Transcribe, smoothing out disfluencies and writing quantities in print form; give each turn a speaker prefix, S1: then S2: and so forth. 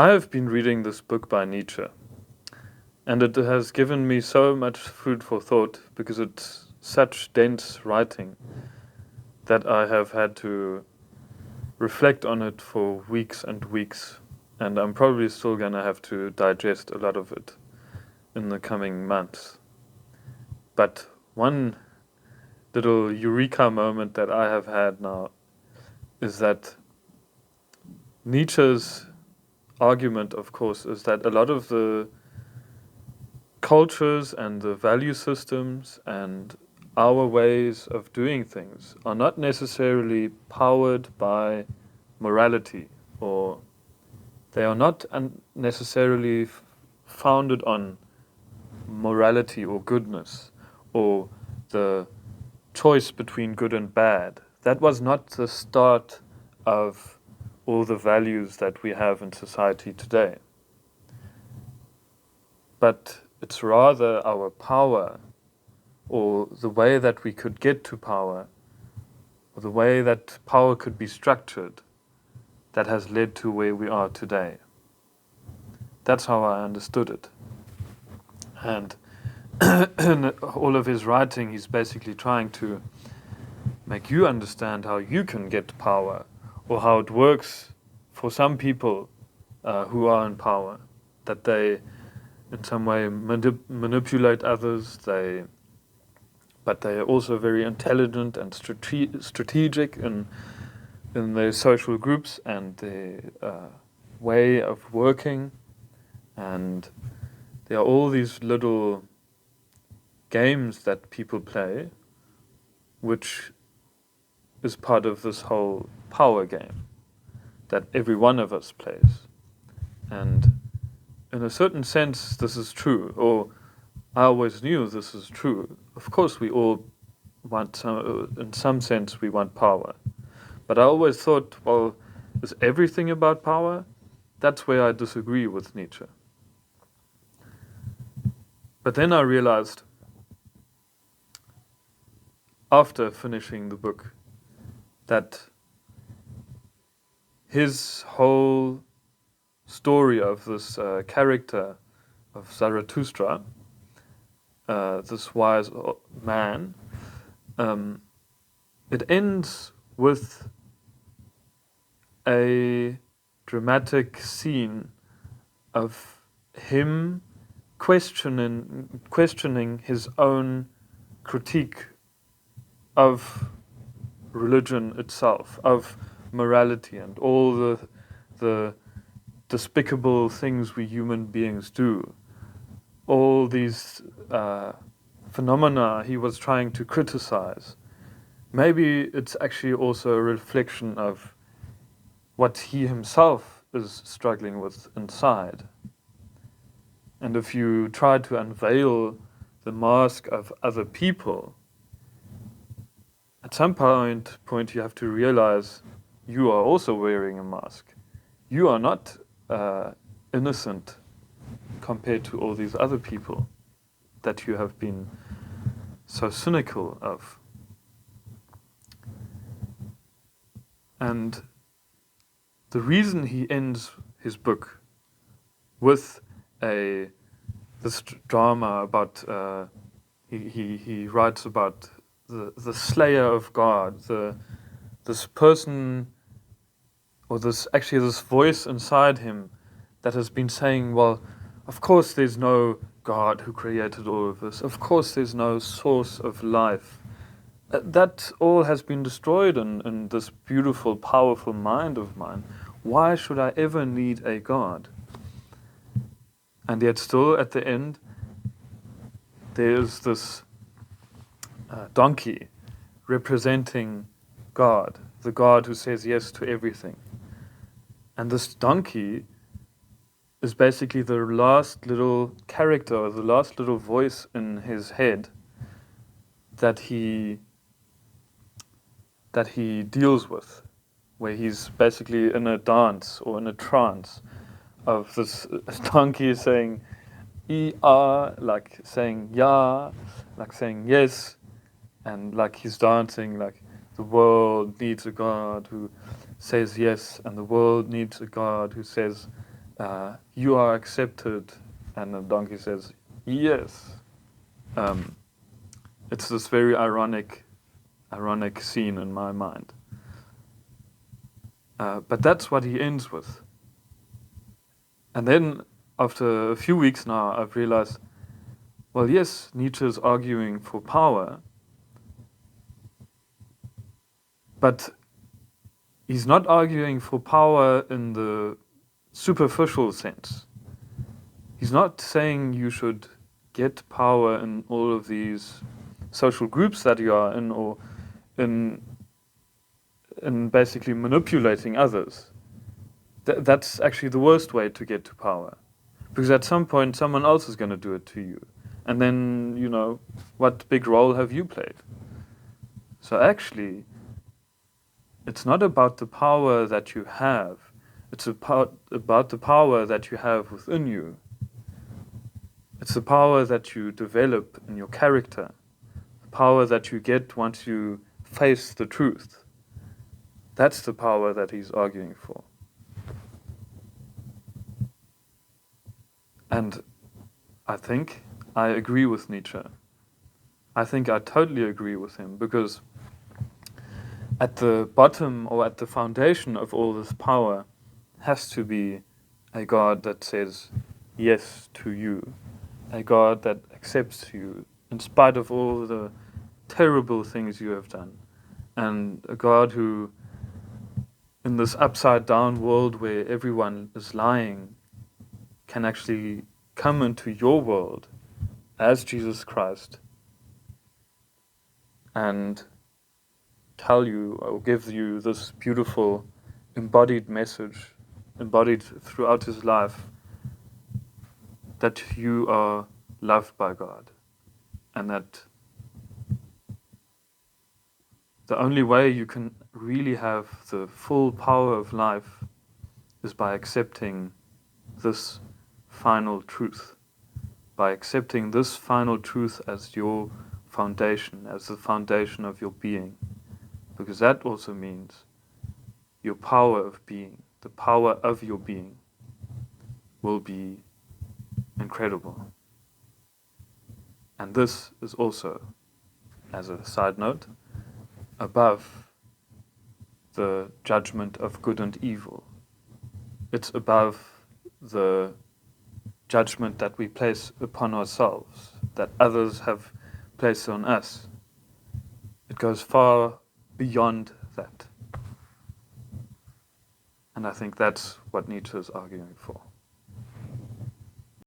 S1: I have been reading this book by Nietzsche, and it has given me so much food for thought because it's such dense writing that I have had to reflect on it for weeks and weeks, and I'm probably still going to have to digest a lot of it in the coming months. But one little eureka moment that I have had now is that Nietzsche's argument, of course, is that a lot of the cultures and the value systems and our ways of doing things are not necessarily powered by morality, or they are not necessarily founded on morality or goodness or the choice between good and bad. That was not the start of all the values that we have in society today. But it's rather our power, or the way that we could get to power, or the way that power could be structured, that has led to where we are today. That's how I understood it. And in all of his writing, he's basically trying to make you understand how you can get power, or how it works for some people who are in power, that they in some way manipulate others, but they are also very intelligent and strategic in their social groups and their way of working. And there are all these little games that people play, which is part of this whole power game that every one of us plays. And in a certain sense, this is true, or I always knew this is true. Of course, we all want in some sense, we want power. But I always thought, well, is everything about power? That's where I disagree with Nietzsche. But then I realized, after finishing the book, that his whole story of this character of Zarathustra, this wise man, it ends with a dramatic scene of him questioning his own critique of religion itself, of morality, and all the despicable things we human beings do. All these phenomena he was trying to criticize. Maybe it's actually also a reflection of what he himself is struggling with inside. And if you try to unveil the mask of other people, at some point you have to realize you are also wearing a mask. You are not innocent compared to all these other people that you have been so cynical of. And the reason he ends his book with this drama about he writes about the slayer of God, this person, or this voice inside him that has been saying, well, of course there's no God who created all of this. Of course there's no source of life. That all has been destroyed in this beautiful, powerful mind of mine. Why should I ever need a God? And yet still at the end, there's this donkey representing God, the God who says yes to everything. And this donkey is basically the last little character, the last little voice in his head that he deals with, where he's basically in a dance or in a trance of this donkey saying "er," like saying "ja," like saying yes, and like he's dancing like the world needs a God who says yes, and the world needs a God who says you are accepted, and the donkey says, yes. It's this very ironic scene in my mind. But that's what he ends with. And then, after a few weeks now, I've realized, well, yes, Nietzsche is arguing for power, but he's not arguing for power in the superficial sense. He's not saying you should get power in all of these social groups that you are in, or in basically manipulating others. That's actually the worst way to get to power. Because at some point, someone else is going to do it to you. And then, what big role have you played? So actually, it's not about the power that you have. It's about the power that you have within you. It's the power that you develop in your character. The power that you get once you face the truth. That's the power that he's arguing for. And I think I agree with Nietzsche. I think I totally agree with him, because at the bottom, or at the foundation of all this power, has to be a God that says yes to you, a God that accepts you in spite of all the terrible things you have done, and a God who, in this upside down world where everyone is lying, can actually come into your world as Jesus Christ and tell you, or give you, this beautiful embodied message, embodied throughout his life, that you are loved by God, and that the only way you can really have the full power of life is by accepting this final truth, by accepting this final truth as your foundation, as the foundation of your being. Because that also means your power of being, the power of your being, will be incredible. And this is also, as a side note, above the judgment of good and evil. It's above the judgment that we place upon ourselves, that others have placed on us. It goes far beyond that. And I think that's what Nietzsche is arguing for.